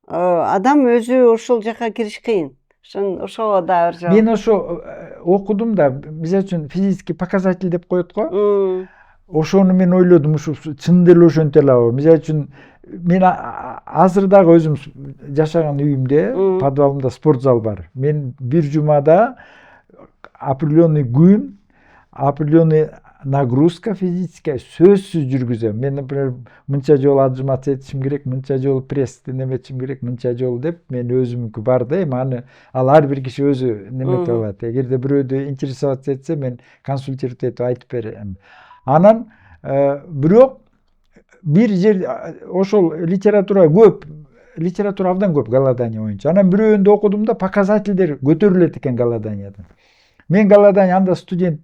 адам өзү ошол жака кириш кыйын. Ошого да бир жол.
Мен ошо окудум да, мисалы үчүн физический показатель деп коет го. Ошону мен ойлодум, ушу чын эле ошентип эле. Мисалы үчүн мен азыр дагы өзүм жашаган үйүмдө, подвалымда спортзал бар. Мен бир жумада определенный күн, определенный нагрузка физическая сөзсүз жүргүзөм. Мен, например, мынча жолу отжиматься этишим керек, мынча жолу прессти неметишим керек, мынча жолу деп мен өзүмүнкү бар да, эми аны ал ар бир киши өзү немете алат. Эгерде бирөөдү интересоваться этсе, мен консультировать этип айтып берем. Анан бирок бир жер ошол литература абдан көп голодание боюнча. Анан бирөөндө окудум да, показательдер көтөрүлөт экен голоданиядан. Мен голодание, анда студент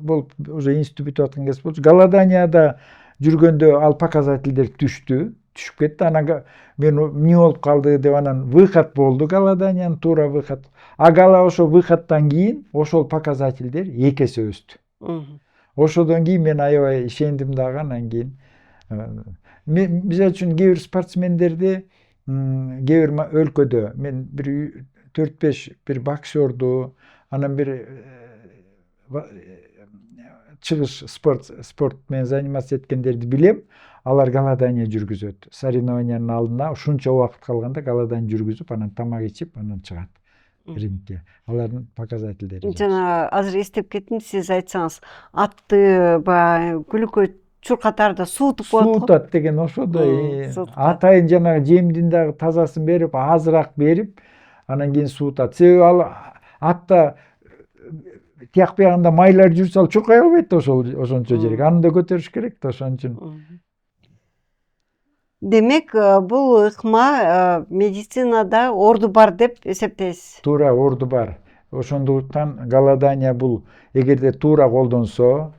болуп, уже институт бүтүп аткан кез болчу. Голоданияда жүргөндө ал показательдер түшүп кетти. Анан мен эмне болуп калды деп, анан выход болду голоданиянын, туура выход. Ага ошо выходтан кийин ошол показательдер 2 эсе өстү. Ошодон кийин мен аябай ишендим дагы, анан кийин мен мисалы үчүн кээ бир спортсмендерди, кээ бир өлкөдө, мен бир 4-5 bir boksерду, анан bir чыгыш спорт менен заниматься эткендерди билем. Алар голодание жүргүзөт. Соревнованиянын алдына ушунча убакыт калганда голодание жүргүзүп, анан тамак ичип, анан чыгат рингге. Алардын показательдери жакшы.
Жана азыр эстеп кеттим, сиз айтсаңыз, атты баягы күлүкөй чуркатарда суутуп коет го.
Суутат деген ошодой.
суутат.
Атайын жанагы жемдин дагы тазасын берип, азыраак берип, анан кийин суутат. Себеби ал атта тияк биягында майлар жүрсө ал чуркай албайт да ошончо жерге. Аны да көтөрүш керек да ошон үчүн.
Демек, бул ыкма медицинада орду бар деп эсептейсиз.
Туура орду бар. Ошондуктан голодание бул эгерде туура колдонсо,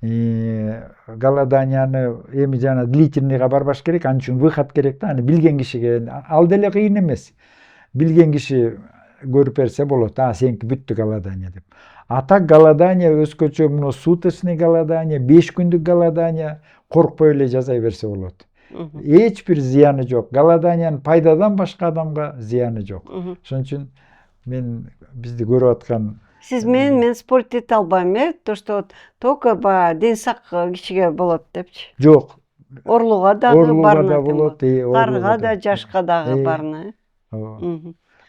голоданияны эми жана длительныйга барбаш керек, анын үчүн выход керек да, аны билген кишиге. Ал деле кыйын эмес. Билген киши көрүп берсе болот, сеники бүттү голодание деп. А так голодание өзгөчө мына суточный голодание, 5 күндүк голодание коркпой эле жасай берсе болот. Эч бир зыяны жок. Голоданиянын пайдадан башка адамга зыяны жок. Ошон үчүн мен бизди көрүп аткан
Сиз мен спорт эте албайм, то что только ден сак кишиге болот депчи.
Жок.
Орлууга дагы барына
болот,
карга да, жашка дагы барына.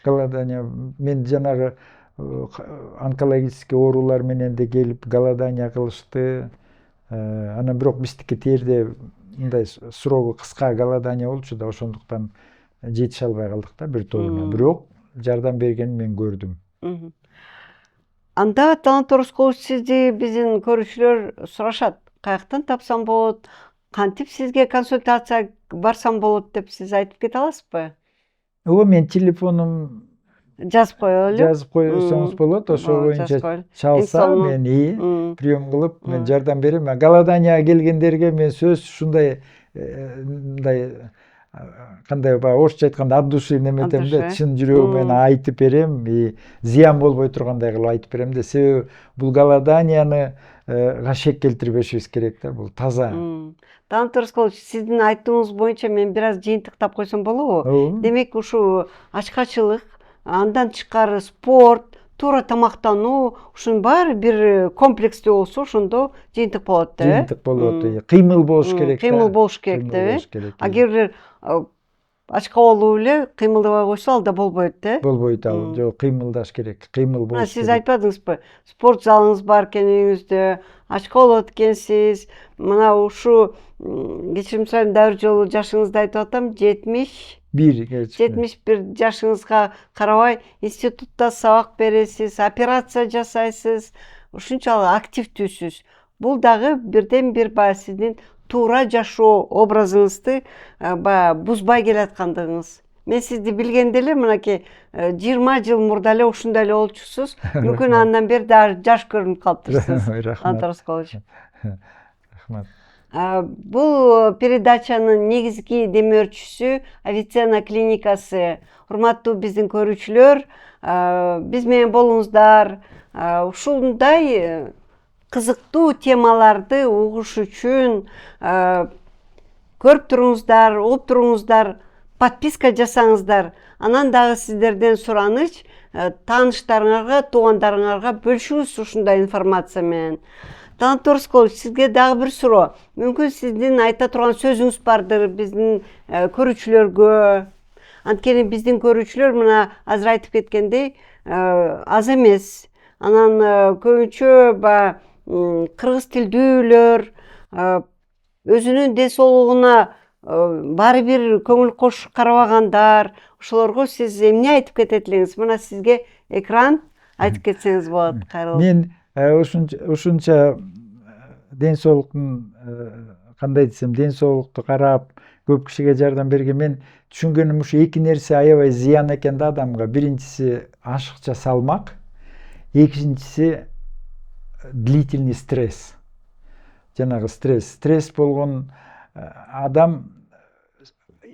Голодание мен жанагы онкологический оорулар менен де келип голодание кылышты. Анан бирок биздики терде мындай срогу кыска голодание болчу да, ошондуктан жетише албай калдык да бир тобуна. Бирок жардам бергенин мен көрдүм.
Анда Талант Ороскович, сизди биздин көрүүчүлөр сурашат, каяктан тапсам болот, кантип сизге консультация барсам болот деп сиз айтып кете аласызбы?
Мен телефонум
жазып коелу.
Жазып койсоңуз болот, ошо боюнча чалса мен прием кылып, мен жардам берем. Голоданияга келгендерге мен сөз ушундай мындай кандай орусча айтканда от души неметем да, чын жүрөгүм менен айтып берем, зыян болбой тургандай кылып айтып берем да. Себеби бул голоданияны шек келтирбешибиз керек да, бул таза.
Талант Ороскович, сиздин айтууңуз боюнча мен бир аз жыйынтыктап койсом болобу? Демек, ушу ачкачылык, андан тышкары спорт, туура тамактануу, ушунун баары бир комплекстүү болсо, ошондо жыйынтык болот да.
Жыйынтык болот, кыймыл болуш керек да.
Кыймыл болуш керек да. Агер ачка болуп эле кыймылдабай койсо, ал да болбойт да.
Болбойт ал. Жок, кыймылдаш керек. Кыймыл болуш керек.
Сиз айтпадыңызбы? Спорт залыңыз бар экен үйүңүздө, ачка болот экенсиз. Мына ушу кечирим сурайм, дагы бир жолу жашыңызды айтып атам, 71 жашыңызга карабай институтта сабак бересиз, операция жасайсыз, ушунчалык активдүүсүз. Бул дагы бирден бир сиздин туура жашоо образыңызды бузбай келаткандыгыңыз. Мен сизди билгенде эле мынакей 20 жыл мурда эле ушундай эле болчусуз. Мүмкүн андан бери дагы жаш көрүнүп калыптырсыз. Талант Ороскович.
Рахмат.
Бул передачанын негизги демөөрчүсү Авиценна клиникасы. Урматтуу биздин көрүүчүлөр, биз менен болуңуздар. Ушундай кызыктуу темаларды угуш үчүн көрүп туруңуздар, угуп туруңуздар, подписка жасаңыздар. Анан дагы сиздерден сураныч, тааныштарыңарга, туугандарыңарга бөлүшүңүз ушундай информация менен. Талант Ороскович, сизге дагы бир суроо. Мүмкүн сиздин айта турган сөзүңүз бардыр биздин көрүүчүлөргө. Анткени биздин көрүүчүлөр мына азыр айтып кеткендей аз эмес. Анан көбүнчө кыргыз тилдүүлөр, өзүнүн ден соолугуна баары бир көңүл кош карабагандар, ошолорго сиз эмне айтып кетет элеңиз? Мына сизге экран, айтып кетсеңиз болот. Кайрылып.
Мен ушунча ден соолуктун кандай десем, ден соолукту карап, көп кишиге жардам берген, мен түшүнгөнүм ушу эки нерсе аябай зыян экен да адамга. Биринчиси ашыкча салмак, экинчиси длительный стресс. Жанагы стресс болгон адам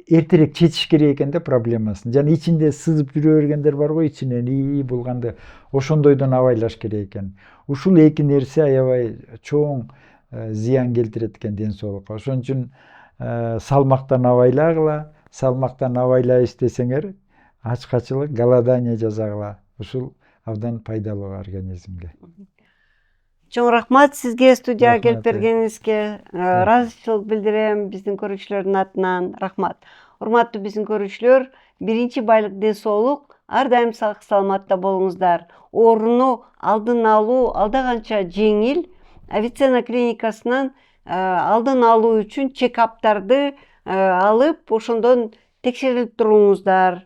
эртерээк чечиш керек экен да проблемасын. Жана ичинде сызып жүрө бергендер бар го, ичинен болгонду ошондойдон абайлаш керек экен. Ушул эки нерсе аябай чоң зыян келтирет экен ден соолукка. Ошон үчүн салмактан абайлагыла, салмактан абайлайбыз десеңер, ачкачылык, голодание жасагыла. Ушул абдан пайдалуу организмге.
Чоң рахмат сизге студияга келип
Рахмат,
бергениңизге. Ыраазычылык билдирем биздин көрүүчүлөрдүн атынан. Рахмат. Урматтуу биздин көрүүчүлөр, биринчи байлык ден соолук, ар дайым сак саламатта болуңуздар. Ооруну алдын алуу алда канча жеңил. Авиценна клиникасынан алдын алуу үчүн чекаптарды алып, ошондон текшерилип туруңуздар.